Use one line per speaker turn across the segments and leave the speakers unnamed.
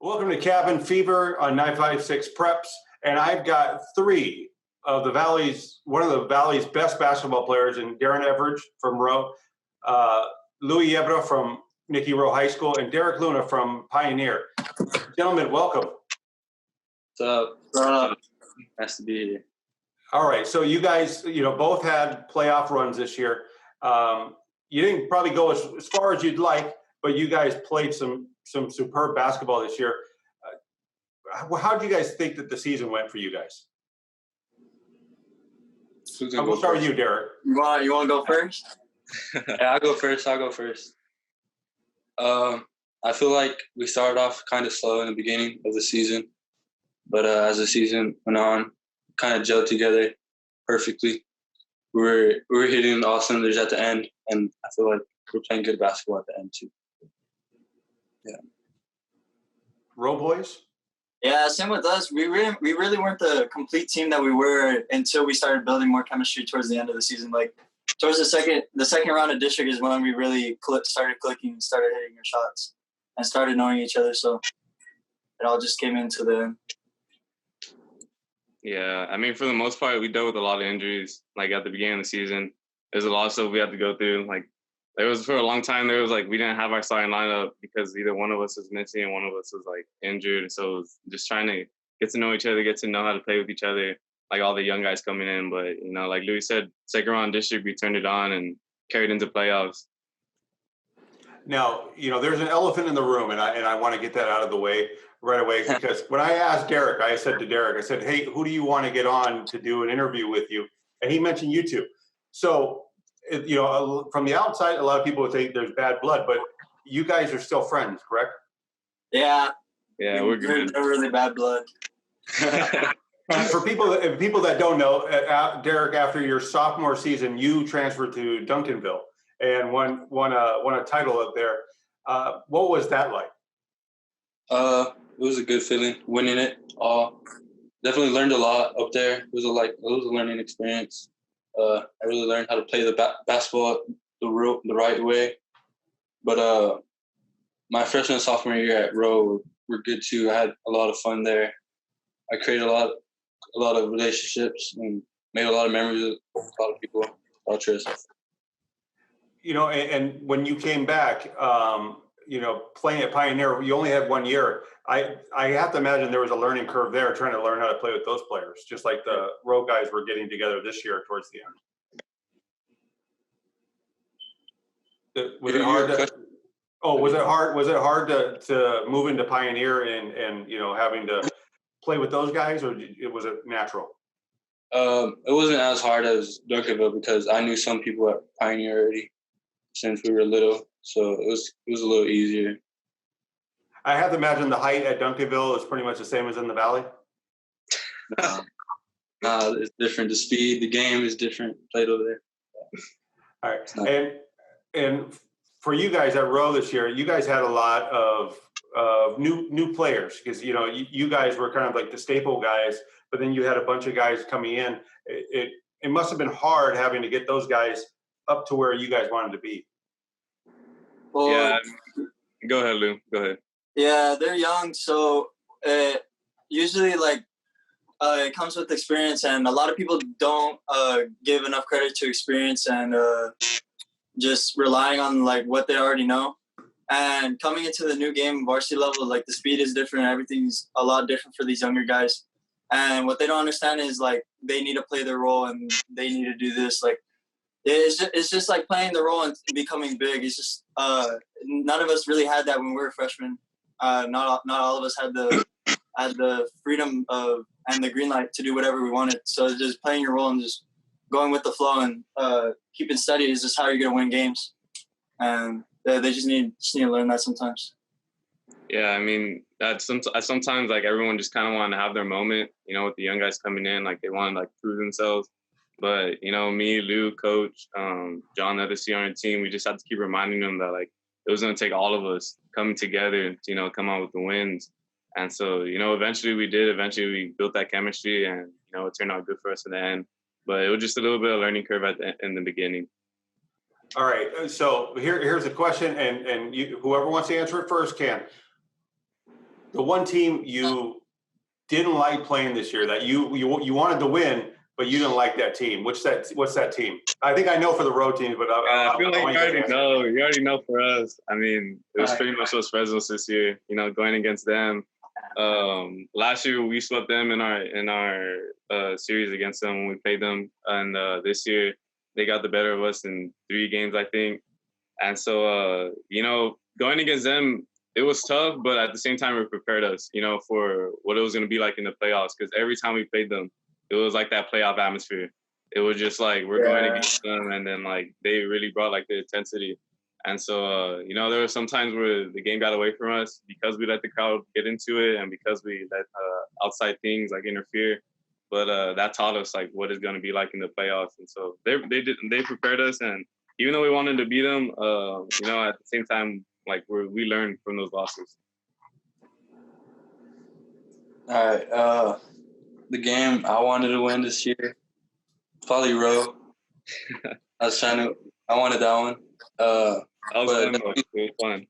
Welcome to Cabin Fever on 956 Preps, and I've got one of the Valley's best basketball players in Darren Everage from Rowe, Louis Yebra from Nicky Rowe High School, and Derek Luna from Pioneer. Gentlemen, welcome.
What's up? Nice to be here.
All right, so you guys, both had playoff runs this year. You didn't probably go as far as you'd like, but you guys played some superb basketball this year. How do you guys think that the season went for you guys? We'll start with you, Derek.
You want to go first?
Yeah, I'll go first. I feel like we started off kind of slow in the beginning of the season, but as the season went on, kind of gelled together perfectly. We were hitting all cylinders at the end, and I feel like we're playing good basketball at the end too. Yeah.
Row boys?
Yeah, same with us. We really weren't the complete team that we were until we started building more chemistry towards the end of the season. Like towards the second round of district is when we really started clicking and started hitting our shots and started knowing each other. So it all just came into the end.
Yeah, I mean, for the most part, we dealt with a lot of injuries. Like at the beginning of the season, there's a lot of stuff we had to go through. Like there was for a long time, we didn't have our starting lineup because either one of us was missing and one of us was like injured. So it was just trying to get to know each other, get to know how to play with each other, like all the young guys coming in. But, like Louis said, second round district, we turned it on and carried into playoffs.
Now, there's an elephant in the room, and I want to get that out of the way right away, because when I asked Derek, I said, hey, who do you want to get on to do an interview with you? And he mentioned you two. So, from the outside, a lot of people would say there's bad blood, but you guys are still friends, correct?
Yeah.
Yeah, we're good.
We're really bad blood.
For people that don't know, Derek, after your sophomore season, you transferred to Duncanville and won a title up there. What was that like?
It was a good feeling winning it. Definitely learned a lot up there. It was a learning experience. I really learned how to play the basketball the right way. But my freshman and sophomore year at Rowe were good too. I had a lot of fun there. I created a lot of relationships and made a lot of memories with a lot of people. A lot of trips.
And when you came back, playing at Pioneer, you only had 1 year. I have to imagine there was a learning curve there trying to learn how to play with those players, just like the Rowe guys were getting together this year towards the end. Was it hard to move into Pioneer and having to play with those guys, or was it natural?
It wasn't as hard as Duncanville because I knew some people at Pioneer already since we were little, so it was a little easier.
I have to imagine the height at Duncanville is pretty much the same as in the Valley.
It's different. The speed, the game is different. Played over there.
All right, and for you guys at Rowe this year, you guys had a lot of new players because you guys were kind of like the staple guys, but then you had a bunch of guys coming in. It must have been hard having to get those guys up to where you guys wanted to be.
Well,
yeah, go ahead, Lou. Go ahead.
Yeah, they're young, so usually it comes with experience, and a lot of people don't give enough credit to experience and just relying on what they already know. And coming into the new game, varsity level, the speed is different. Everything's a lot different for these younger guys. And what they don't understand is they need to play their role and they need to do this. It's just like playing the role and becoming big. It's just none of us really had that when we were freshmen. Not all of us had the freedom of and the green light to do whatever we wanted. So just playing your role and just going with the flow and keeping steady is just how you're gonna win games. And they just need to learn that sometimes.
Yeah, I mean that sometimes everyone just kind of want to have their moment. With the young guys coming in, they want to prove themselves. But me, Lou, Coach, John, the other senior on the team, we just had to keep reminding them that it was going to take all of us coming together to come out with the wins. And so eventually we did. Eventually we built that chemistry, and it turned out good for us in the end. But it was just a little bit of a learning curve in the beginning.
All right. So here's a question, and whoever wants to answer it first can. the one team you didn't like playing this year that you wanted to win, but you didn't like that team. What's that team? I think I know for the road teams, but
I feel like you already know. You already know for us. I mean, it was pretty much those Fresnos this year. You know, going against them. Last year we swept them in our series against them when we played them, and this year they got the better of us in 3 games, I think. And so, you know, going against them, it was tough, but at the same time, it prepared us, you know, for what it was going to be like in the playoffs. Because every time we played them, it was like that playoff atmosphere. It was just like we're going against them, and then like they really brought like the intensity. And so, you know, there were some times where the game got away from us because we let the crowd get into it, and because we let outside things like interfere. But that taught us like what it's going to be like in the playoffs. And so they prepared us, and even though we wanted to beat them, you know, at the same time, like we learned from those losses.
All right. The game I wanted to win this year, probably Row. I wanted that one.
That was fun.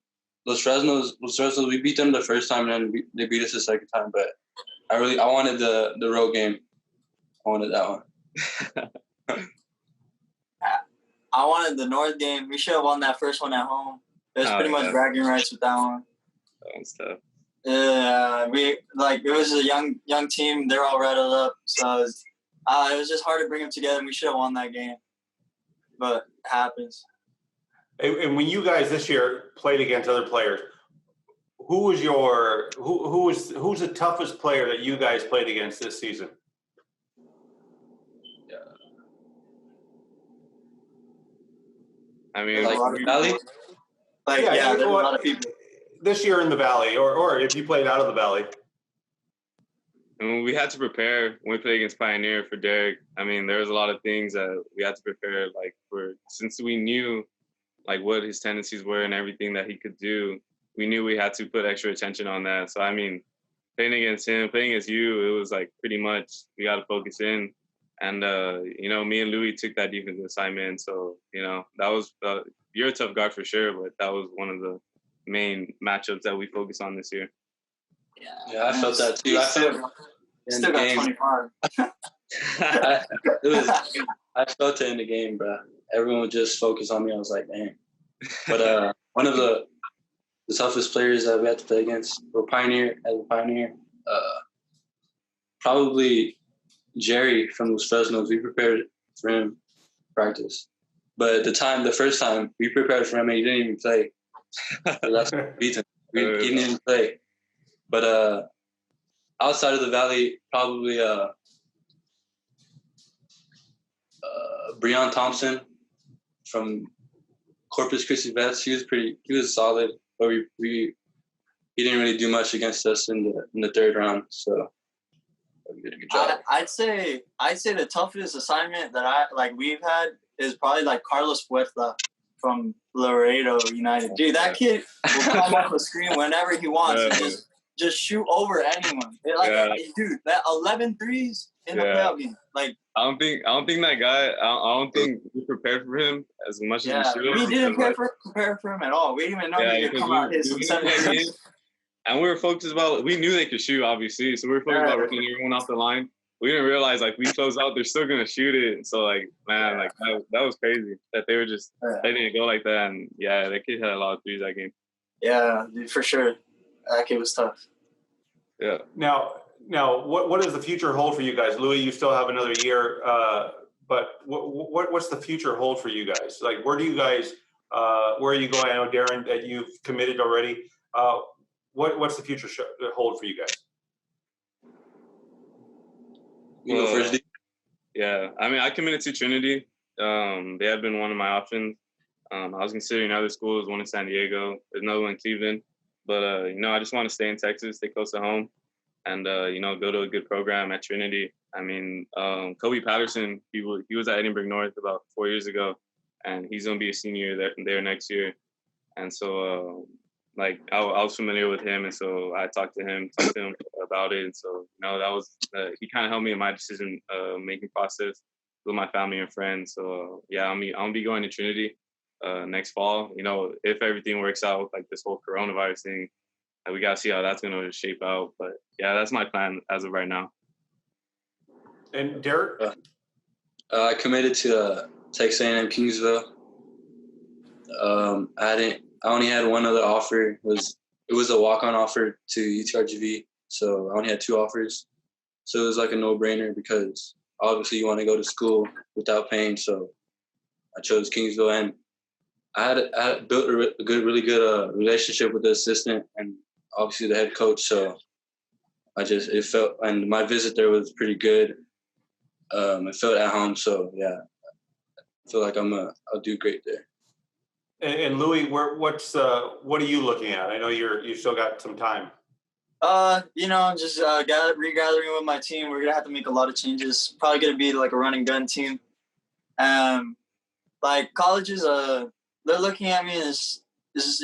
Los Fresnos, we beat them the first time, and then they beat us the second time. But I wanted the Row game. I wanted that one.
I wanted the North game. We should have won that first one at home. There's pretty much bragging rights with that one.
That one's tough.
Yeah, it was a young team. They're all rattled up, so it was just hard to bring them together. We should have won that game, but it happens.
And when you guys this year played against other players, who's the toughest player that you guys played against this season?
I mean,
Valley?
There's a lot of people.
This year in the Valley, or if you played out of the Valley.
I mean, we had to prepare when we played against Pioneer for Derek. I mean, there was a lot of things that we had to prepare, like since we knew like what his tendencies were and everything that he could do, we knew we had to put extra attention on that. So, I mean, playing against him, playing against you, it was like pretty much we got to focus in. And, you know, me and Louis took that defensive assignment. So, you know, that was, you're a tough guard for sure, but that was one of the main matchups that we focused on this year.
Yeah, I felt that too.
Still got 25.
I felt it in the game, bro. Everyone would just focus on me. I was like, man. But one of the toughest players that we had to play against were Pioneer. Probably Jerry from Los Fresnos. We prepared for him practice. But the first time we prepared for him, and he didn't even play. So that's beat him. He didn't even play. But outside of the Valley, probably Breon Thompson from Corpus Christi Vets. He was solid, but he didn't really do much against us in the third round. So we did a good job.
I'd say the toughest assignment that we've had is probably like Carlos Puerta from Laredo United. Dude, that kid will come off the screen whenever he wants and just shoot over anyone. Dude, that 11 threes in the playoff game. Like,
I don't think that guy. I don't think we prepared for him as much as we should.
We didn't prepare for him at all. We didn't even know he could come out his 7
And we were focused about. We knew they could shoot, obviously, so we were focused about running everyone off the line. We didn't realize like we close out, they're still gonna shoot it. So like, man, like that was crazy that they were just they didn't go like that. And yeah, that kid had a lot of threes that game.
Yeah, dude, for sure. That kid was tough.
Yeah. Now, what does the future hold for you guys? Louis, you still have another year, but what's the future hold for you guys? Like, where are you going? I know, Darren, that you've committed already. What's the future hold for you guys?
You go first.
Yeah, I mean, I committed to Trinity. They have been one of my options. I was considering other schools, one in San Diego, there's another one in Cleveland. But, you know, I just want to stay in Texas, stay close to home, and, you know, go to a good program at Trinity. I mean, Kobe Patterson, he was at Edinburgh North about 4 years ago, and he's going to be a senior there next year. And so, like, I was familiar with him, and so I talked to him about it. And so, you know, that was he kind of helped me in my decision making process with my family and friends. So, yeah, I'm going to be going to Trinity next fall. You know, if everything works out with like this whole coronavirus thing, we gotta see how that's gonna shape out. But yeah, that's my plan as of right now.
And Derek?
I committed to Texas A&M Kingsville. I only had one other offer. It was a walk-on offer to UTRGV, so I only had 2 offers. So it was like a no-brainer because obviously you want to go to school without paying. So I chose Kingsville, and I had built a really good relationship with the assistant and obviously the head coach. So it felt, and my visit there was pretty good. It felt at home. So yeah, I feel like I'll do great there.
And Louis, what are you looking at? I know you still got some time.
Just regathering with my team. We're gonna have to make a lot of changes. Probably gonna be like a running gun team. Like colleges, they're looking at me as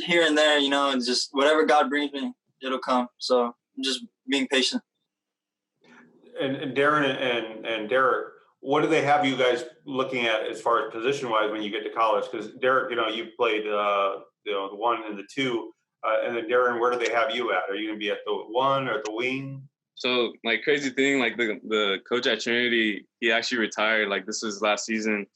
here and there, and just whatever God brings me, it'll come. So I'm just being patient.
And Darren and Derek, what do they have you guys looking at as far as position-wise when you get to college? Because Derek, you played the 1 and the 2, and then Darren, where do they have you at? Are you going to be at the 1 or at the wing?
So like crazy thing, like the coach at Trinity, he actually retired. Like this was last season,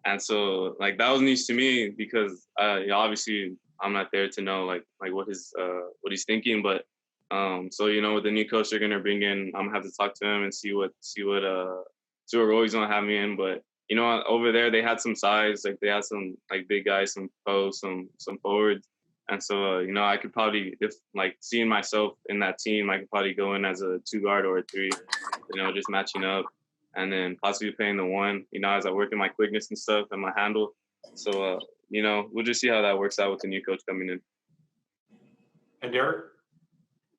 and so like that was news to me because obviously I'm not there to know like what he's thinking, but so with the new coach they're gonna bring in, I'm gonna have to talk to him and see what role he's gonna have me in. But over there they had some size, like they had some like big guys, some pros, some forwards, and so I could probably, if like seeing myself in that team, I could probably go in as a 2 guard or a 3, just matching up, and then possibly playing the 1, as I work in my quickness and stuff and my handle. So we'll just see how that works out with the new coach coming in.
And Derek?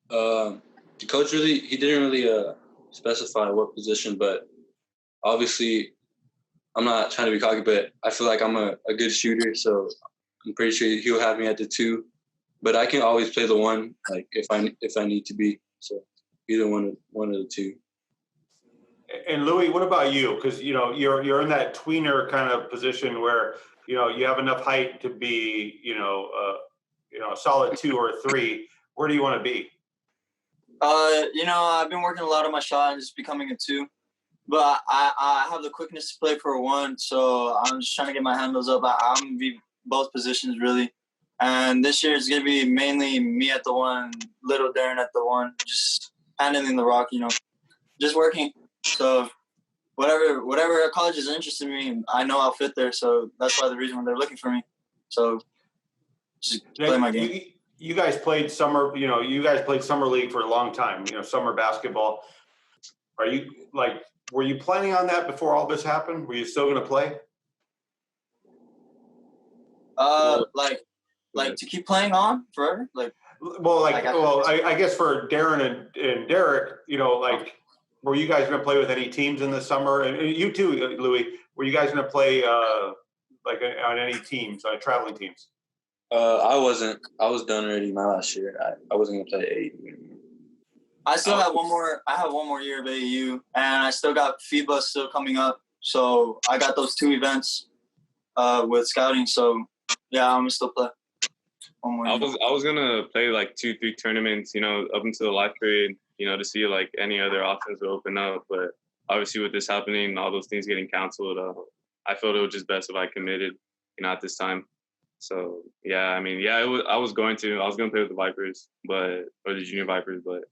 The coach he didn't really specify what position, but obviously I'm not trying to be cocky, but I feel like I'm a good shooter, so I'm pretty sure he'll have me at the 2, but I can always play the 1, like if I need to be. So either one of the 2.
And Louis, what about you? Because you're in that tweener kind of position where you have enough height to be a solid 2 or 3. Where do you want to be?
I've been working a lot on my shot and just becoming a 2. But I have the quickness to play for a 1, so I'm just trying to get my handles up. I'm going to be both positions, really. And this year it's going to be mainly me at the 1, little Darren at the 1, just handling the rock, just working. So whatever college is interested in me, I know I'll fit there. So that's why the reason why they're looking for me. So just play my game.
You guys played summer, summer league for a long time, summer basketball. Were you planning on that before all this happened? Were you still going to play?
Like to keep playing on forever?
I guess for Darren and Derek, were you guys going to play with any teams in the summer? And you too, Louis, were you guys going to play on any teams, traveling teams?
I wasn't. I was done already my last year. I wasn't going to play 8.
I still have one more. I have one more year of AAU, and I still got FIBA still coming up. So I got those 2 events with scouting. So yeah, I'm gonna still play. One more year.
I was gonna play like 2-3 tournaments, up until the life period, to see like any other options would open up. But obviously with this happening, all those things getting canceled, I felt it was just best if I committed, at this time. So yeah, I mean, yeah, I was going to play with the Vipers, or the Junior Vipers, but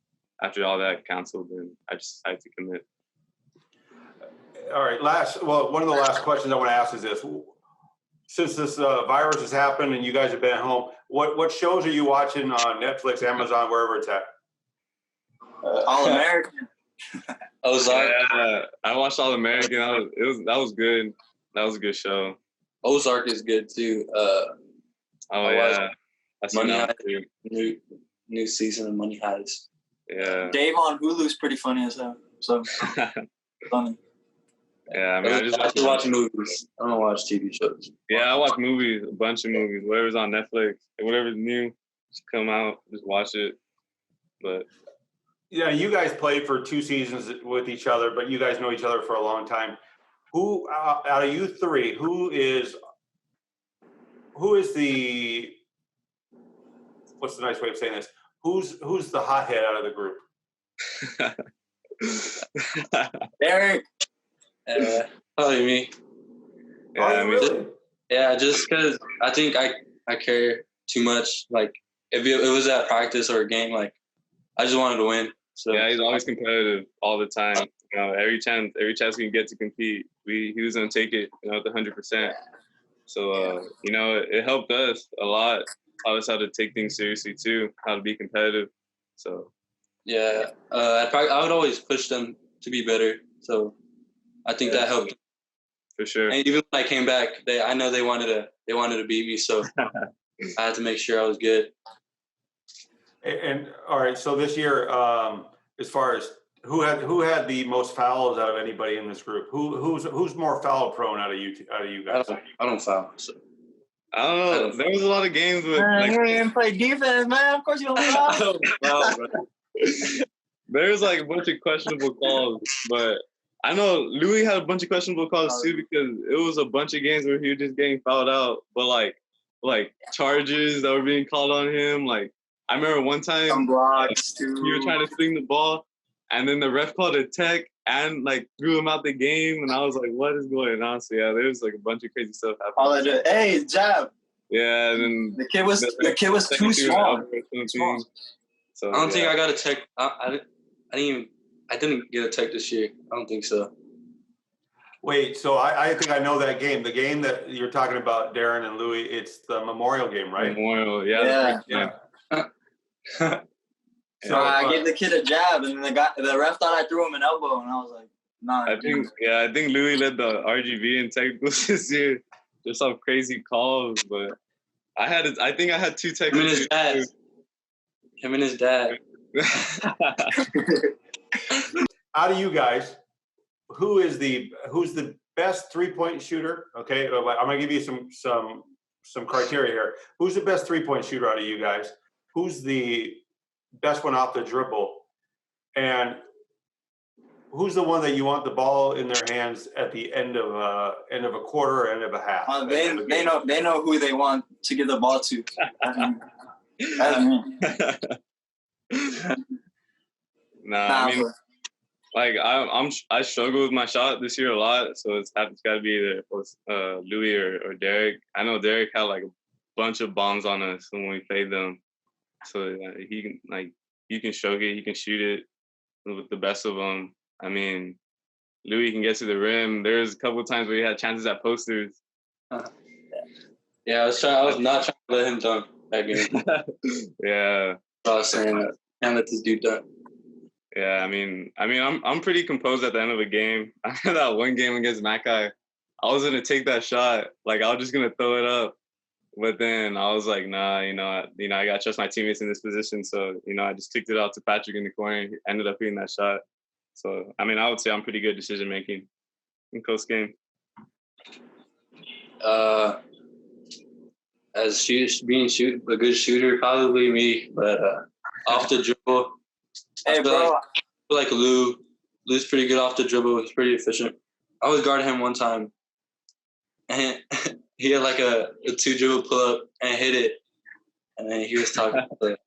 after all that canceled, then I just decided to commit.
All right. One of the last questions I want to ask is this: since this virus has happened and you guys have been at home, what shows are you watching on Netflix, Amazon, wherever it's at?
All American.
Ozark.
Yeah, I watched All American. That was good. That was a good show.
Ozark is good too.
Yeah,
Money Heist. New season of Money Heist.
Yeah.
Dave on Hulu's pretty funny as hell. So funny.
Yeah, I mean, I just
watch movies. I don't watch TV shows.
Yeah, I watch movies, a bunch of movies. Whatever's on Netflix, whatever's new, just come out, just watch it. But
yeah, you guys played for 2 seasons with each other, but you guys know each other for a long time. Who out of you 3, who is the, what's the nice way of saying this? who's the hothead out of the group?
Derek.
Probably me.
Yeah,
Are
I
you
mean,
really?
Yeah, just because I think I care too much. Like, if it was at practice or a game, like, I just wanted to win. So
yeah, he's always competitive all the time. You know, every chance we can get to compete, he was gonna take it, you know, at 100%. So, you know, it helped us a lot. Taught us how to take things seriously too, how to be competitive. So
yeah, I would always push them to be better. So I think that helped.
for sure.
And even when I came back, I know they wanted to beat me. So I had to make sure I was good.
And all right, so this year, as far as who had the most fouls out of anybody in this group? Who's more foul prone out of you guys?
I don't foul. So.
I don't know. There was a lot of games with
Man, you didn't play defense, man. Of course you don't
I
foul.
don't foul, bro.
there's like a bunch of questionable calls, but I know Louis had a bunch of questionable calls too because it was a bunch of games where he was just getting fouled out. But like charges that were being called on him. Like I remember one time
Some blocks too.
he was trying to swing the ball, and then the ref called a tech and like threw him out the game, and I was like, "What is going on?" So yeah, there was like a bunch of crazy stuff happening.
All I did, hey, jab.
Yeah, and then
The kid was too small.
So
I don't think I got a tech. I didn't get a tech this year. I don't think so.
Wait, so I think I know that game. The game that you're talking about, Darren and Louis, it's the Memorial game, right?
Memorial, yeah.
So
I gave the kid a jab, and the ref thought I threw him an elbow, and I was like, "Nah."
I think Louis led the RGB in technicals this year. Just some crazy calls, but I think I had two technicals.
Him and his dad.
Out of you guys, who's the best 3-point shooter? Okay, I'm gonna give you some criteria here. Who's the best 3-point shooter out of you guys? Who's the best one off the dribble? And who's the one that you want the ball in their hands at the end of a quarter or end of a half?
They know who they want to give the ball to. That's me.
I mean, like I struggle with my shot this year a lot, so it's got to be either Louis or Derek. I know Derek had like a bunch of bombs on us when we played them, so he can you can stroke it, he can shoot it with the best of them. I mean, Louis can get to the rim. There's a couple of times where he had chances at posters.
Yeah, I was not trying to let him dunk that game.
Yeah.
I was saying that. Can't let this dude dunk.
Yeah, I mean, I'm pretty composed at the end of a game. I had that one game against Mackay. I was gonna take that shot, like I was just gonna throw it up, but then I was like, nah, I gotta trust my teammates in this position. So I just kicked it out to Patrick in the corner. He ended up hitting that shot. So I mean, I would say I'm pretty good decision making in close game.
As being a good shooter, probably me. But off the dribble,
Hey, bro.
I feel like Lou's pretty good off the dribble. He's pretty efficient. I was guarding him one time, and he had like a 2-dribble pull up and hit it, and then he was talking. But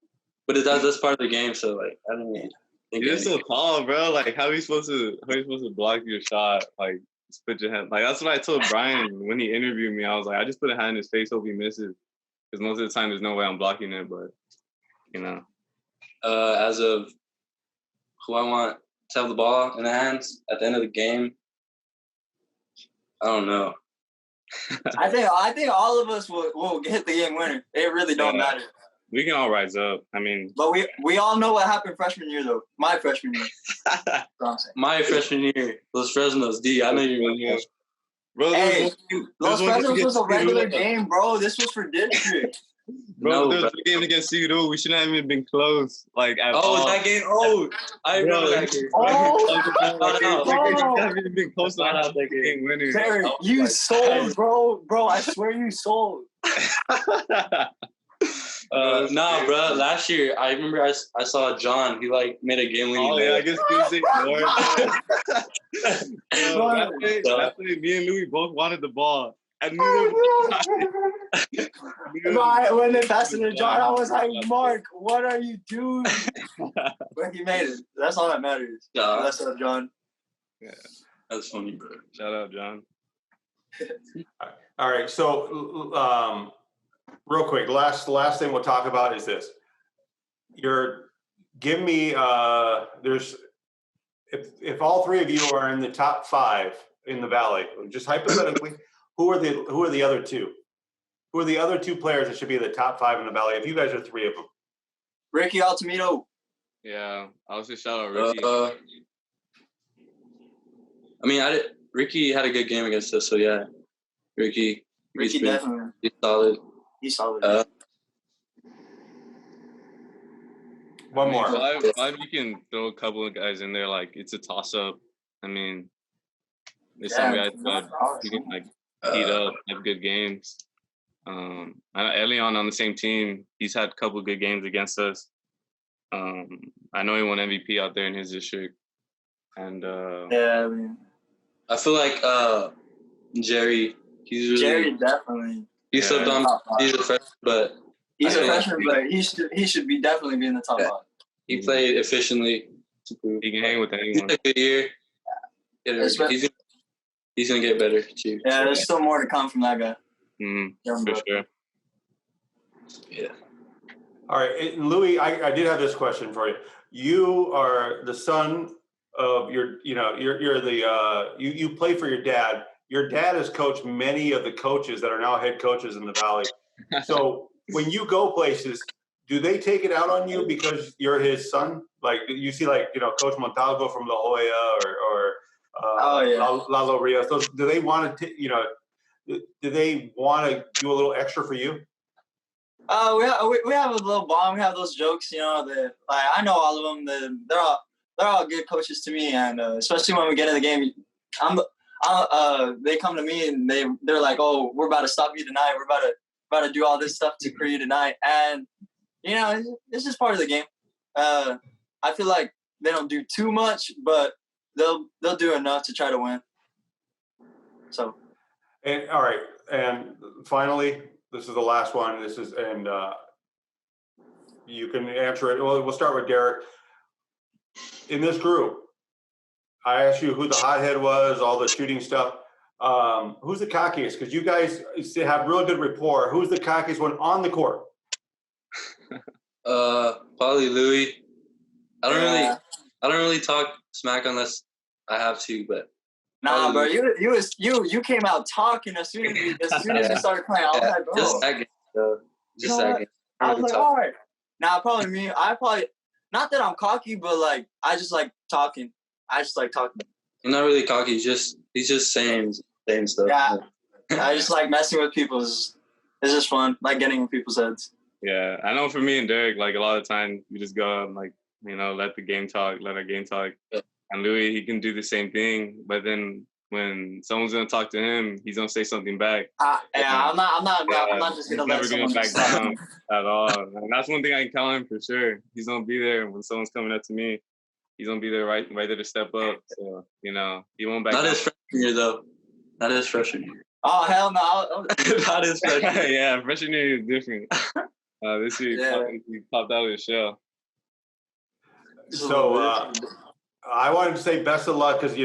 that's part of the game. So like, I don't really think
you're so tall, bro. Like, how are you supposed to block your shot? Like, just put your hand. Like, that's what I told Brian when he interviewed me. I was like, I just put a hand in his face, hope he misses, because most of the time there's no way I'm blocking it. But
as of who I want to have the ball in the hands at the end of the game, I don't know.
I think all of us will hit the game winner. It really don't matter.
We can all rise up. I mean,
but we all know what happened freshman year though. My freshman year.
My freshman year, Los Fresnos D. I know you remember.
Bro,
hey, Los Fresnos was a regular game, bro. This was for district.
Bro, there was a game against CU. We shouldn't have even been close, like at all.
That game. Oh, I remember that game.
We haven't even been close to that game winning.
Terry, you sold, bro. Bro, I swear you sold.
Nah, bro. Last year, I remember I saw John. He like made a game winning.
Oh yeah, I guess Tuesday. That day, me and Louis both wanted the ball. I knew it.
When they passed it to John, I was like, Mark, what are you doing? But he made it. That's all that matters.
Yeah.
That's up, John.
Yeah,
That's funny, bro.
shout out, John.
All right. So, real quick, last thing we'll talk about is this. Give me there's if all three of you are in the top 5 in the Valley, just hypothetically, who are the other two? Who are the other 2 players that should be in the top 5 in the Valley? If you guys are 3 of them,
Ricky Altamiro.
Yeah, I'll say shout out Ricky.
I mean, Ricky had a good game against us, so yeah, Ricky
Definitely.
He's solid.
He's solid.
one more.
Five, you can throw a couple of guys in there. Like it's a toss up. I mean, there's some guys that you can like heat up, have good games. Elion on the same team, he's had a couple of good games against us. I know he won MVP out there in his district, and
Yeah, I mean,
I feel like Jerry.
Jerry definitely.
He slipped on. He's a freshman, but
he's a freshman, but he should be definitely be in the top 5.
He played efficiently.
he can hang with
He's
anyone.
a good year. He's gonna get better too.
Yeah, there's still more to come from that guy.
For sure.
Yeah.
All right, and Louis, I did have this question for you. You are the son of you're the you play for your dad. Your dad has coached many of the coaches that are now head coaches in the Valley. So when you go places, do they take it out on you because you're his son? Like you see, Coach Montalvo from La Jolla or Lalo Rios. Do they want to? Do they want to do a little extra for you?
We have a little bond. We have those jokes, that I know all of them. They're all good coaches to me, and especially when we get in the game, they come to me and they're like, "Oh, we're about to stop you tonight. We're about to do all this stuff for you tonight," and it's just part of the game. I feel like they don't do too much, but they'll do enough to try to win. So.
And all right, and finally, this is the last one. You can answer it. Well, we'll start with Derek. In this group, I asked you who the hothead was, all the shooting stuff. Who's the cockiest? Because you guys have real good rapport. Who's the cockiest one on the court?
Probably Louis. I don't really talk smack unless I have to, but.
Nah, bro, you came out talking as soon as you started playing. I was like, bro.
Just second, though. Just second.
I was like, all right. Nah, probably me. Not that I'm cocky, but I just like talking. I just like talking.
I'm not really cocky. He's just saying stuff.
Yeah. I just like messing with people. It's just fun, like getting in people's heads.
Yeah, I know for me and Derek, a lot of time we just go out and let the game talk, let our game talk.
Yeah.
And Louis, he can do the same thing, but then when someone's gonna talk to him, he's gonna say something back.
I'm not just gonna let someone
back down at all. And that's one thing I can count on for sure. He's gonna be there when someone's coming up to me. He's gonna be there right there to step up. So he won't back down.
Not his freshman year though. Not his freshman year.
Oh hell no!
Not his freshman year.
Yeah, freshman year is different. This year he popped out of his shell.
So I wanted to say best of luck because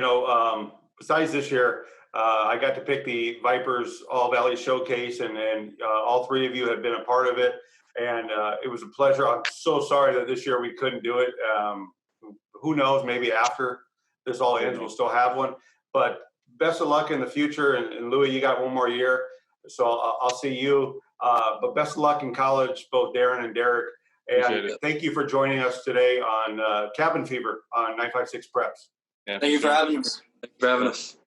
besides this year, I got to pick the Vipers All Valley Showcase, and all 3 of you have been a part of it, and it was a pleasure. I'm so sorry that this year we couldn't do it. Who knows? Maybe after this all ends, we'll still have one. But best of luck in the future, and Louis, you got one more year, so I'll see you. But best of luck in college, both Darren and Derek. And thank you for joining us today on Cabin Fever on 956 Preps.
Yeah,
Thank you for having us.
Thank you for having us.